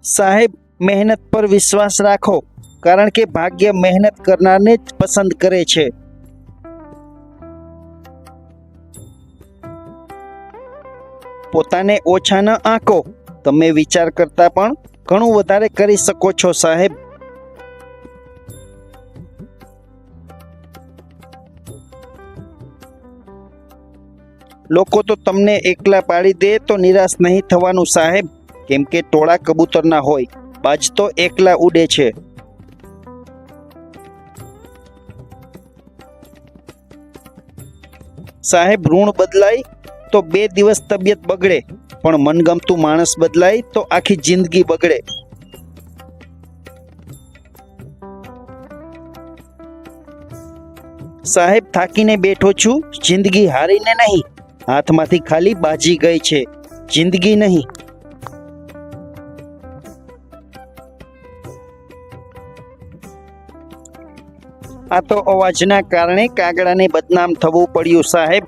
સાહેબ, મહેનત પર વિશ્વાસ રાખો, કારણ કે ભાગ્ય મહેનત કરનારને જ પસંદ કરે છે. પોતાને ઓછા ન આંકો, તમે વિચાર કરતા પણ ઘણું વધારે કરી શકો છો સાહેબ. લોકો તો તમને એકલા પાડી દે તો નિરાશ નહીં થવાનું સાહેબ, કેમ કે ટોળા કબૂતરના હોય, બાજ તો એકલા ઉડે છે. સાહેબ, ઋણ બદલાય તો 2 દિવસ તબિયત બગડે, પણ મનગમતું માણસ બદલાય તો આખી જિંદગી બગડે. સાહેબ, થાકીને બેઠો છું, જિંદગી હારીને નહીં, હાથમાંથી ખાલી બાજી ગઈ છે, જિંદગી નહીં. આ તો અવાજના કારણે કાગડાને બદનામ થવું પડ્યું સાહેબ,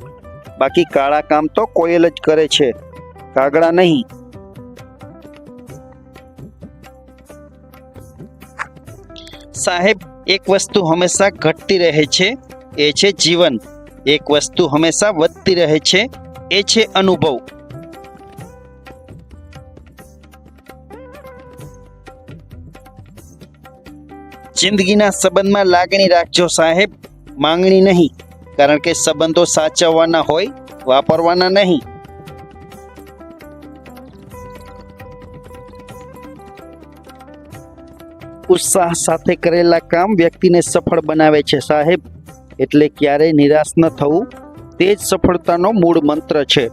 બાકી કાળા કામ તો કોયલ જ કરે છે, કાગડા નહીં. સાહેબ, એક વસ્તુ હંમેશા ઘટતી રહે છે, એ છે જીવન. એક વસ્તુ હંમેશા વધતી રહે છે, એ છે અનુભવ. જિંદગીના સંબંધમાં લાગણી રાખજો સાહેબ, માંગણી નહીં, કારણ કે સંબંધો સાચવવાના હોય, વાપરવાના નહીં. ઉત્સાહ સાથે કરેલા કામ વ્યક્તિને સફળ બનાવે છે સાહેબ, એટલે ક્યારેય નિરાશ ન થવું, તે જ સફળતાનો મૂળ મંત્ર છે.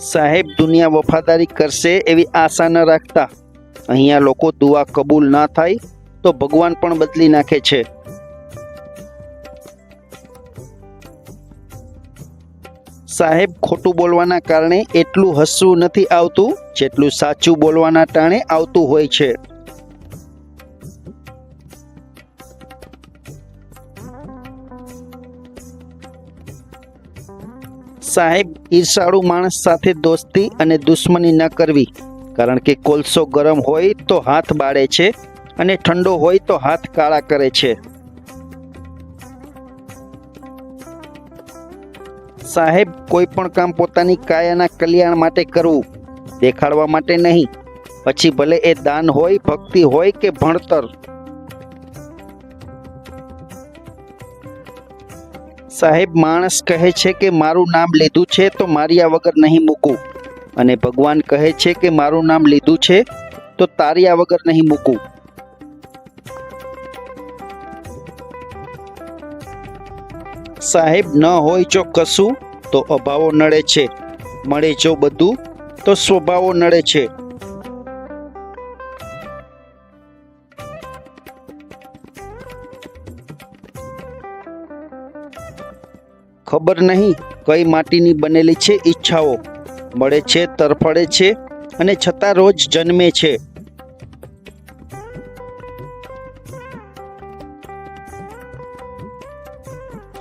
સાહેબ, દુનિયા વફાદારી કરશે એવી આશા ન રાખતા. અહીંયા લોકો દુઆ કબૂલ ના થાય તો ભગવાન પણ બદલી નાખે છે. સાહેબ, ખોટું બોલવાના કારણે એટલું હસવું નથી આવતું, જેટલું સાચું બોલવાના ટાણે આવતું હોય છે. સાહેબ, ઈર્ષાળુ માણસ સાથે દોસ્તી અને દુશ્મની ન કરવી, કારણ કે કોલસો ગરમ હોય તો હાથ બાળે છે અને ઠંડો હોય તો હાથ કાળા કરે છે. સાહેબ, કોઈ પણ કામ પોતાની કાયાના કલ્યાણ માટે કરવું, દેખાડવા માટે નહીં, પછી ભલે એ દાન હોય, ભક્તિ હોય કે ભણતર. સાહેબ, માણસ કહે છે કે મારું નામ લીધું છે તો માર્યા વગર નહીં મૂકું, અને ભગવાન કહે છે કે મારું નામ લીધું છે તો તાર્યા વગર નહીં મૂકું. સાહેબ, ન હોય જો કશું તો અભાવો નડે છે, મળે જો બધું તો સ્વભાવો નડે છે. ખબર નહીં કઈ માટીની બનેલી છે ઈચ્છાઓ, મળે છે, તરફડે છે અને છતાં રોજ જન્મે છે.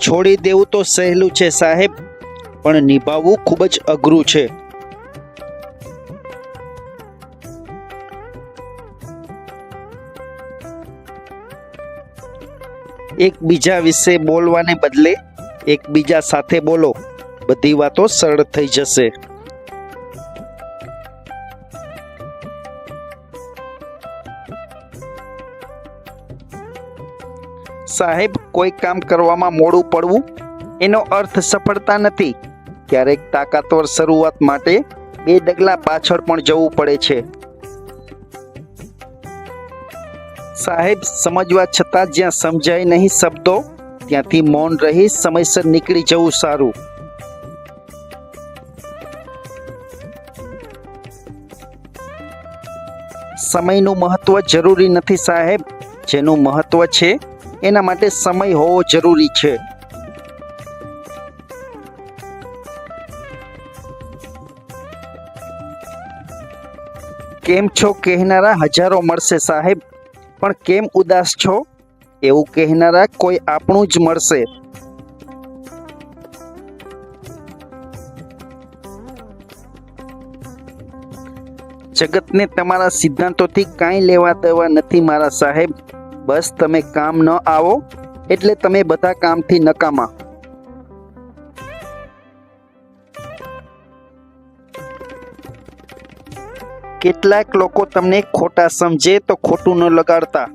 છોડી દેવું તો સહેલું છે સાહેબ, પણ નિભાવવું ખૂબ જ અઘરું છે. એકબીજા વિશે બોલવાને બદલે એકબીજા સાથે બોલો, બધી વાતો સરળ થઈ જશે. સાહેબ, કોઈ કામ કરવામાં મોડું પડવું એનો અર્થ સફળતા નથી. ક્યારેક તાકાતવર શરૂઆત માટે 2 ડગલા પાછળ પણ જવું પડે છે. સાહેબ, સમજવા છતાં જ્યાં સમજાય નહીં શબ્દો, ત્યાંથી મૌન રહી સમયસર નીકળી જવું સારું. સમયનું મહત્વ જરૂરી નથી સાહેબ, જેનું મહત્વ છે એના માટે સમય હોવો જરૂરી છે. કેમ છો કહેનારા હજારો મળશે સાહેબ, પણ કેમ ઉદાસ છો એવું કહેનારા કોઈ આપણું જ મળશે. જગતને તમારા સિદ્ધાંતોથી કાંઈ લેવા દેવા નથી મારા સાહેબ. બસ તમે કામ ન આવો એટલે તમે બધા કામથી નકામા. કેટલાક લોકો તમને ખોટા સમજે તો ખોટું ન લગાડતા,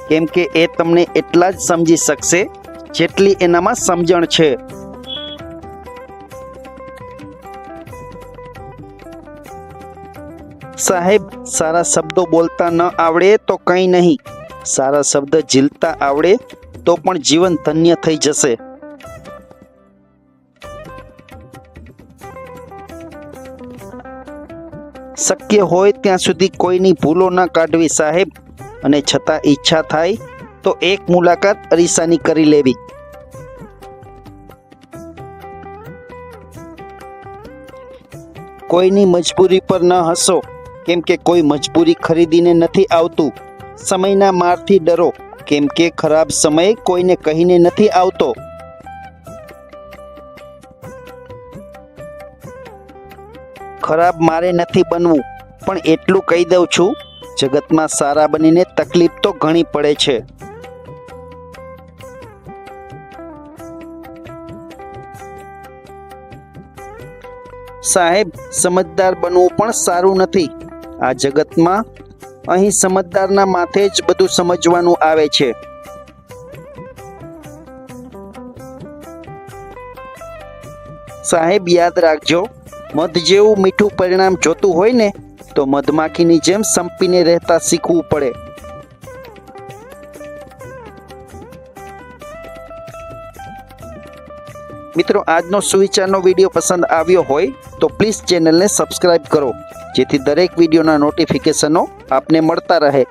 કેમ કે એ તમને એટલા જ સમજી શકશે જેટલી એનામાં સમજણ છે. સાહેબ, સારા શબ્દો બોલતા ન આવડે તો કંઈ નહીં, સારા શબ્દ ઝીલતા આવડે તો પણ જીવન ધન્ય થઈ જશે. શક્ય હોય ત્યાં સુધી કોઈની ભૂલો ન કાઢવી સાહેબ, અને છતાં ઈચ્છા થાય તો એક મુલાકાત અરીસાની કરી લેવી. કોઈની મજબૂરી પર ન હસો, કેમ કે કોઈ મજબૂરી ખરીદીને નથી આવતું. સમયના મારથી ડરો, કેમ કે ખરાબ સમય કોઈને કહીને નથી આવતો. ખરાબ મારે નથી બનવું, પણ એટલું કહી દઉં છું, જગતમાં સારા બનીને તકલીફ તો ઘણી પડે છે. સાહેબ, સમજદાર બનવું પણ સારું નથી. આ જગતમાં અહીં સમજદારના માથે જ બધું સમજવાનું આવે છે. સાહેબ, યાદ રાખજો, મધ જેવું મીઠું પરિણામ જોતું હોય ને તો મધમાખીની જેમ સંપીને રહેતા શીખવું પડે. મિત્રો, આજનો સુવિચારનો વિડીયો પસંદ આવ્યો હોય તો પ્લીઝ ચેનલને સબસ્ક્રાઇબ કરો, જેથી દરેક વિડીયોના નોટિફિકેશનો આપને મળતા રહે.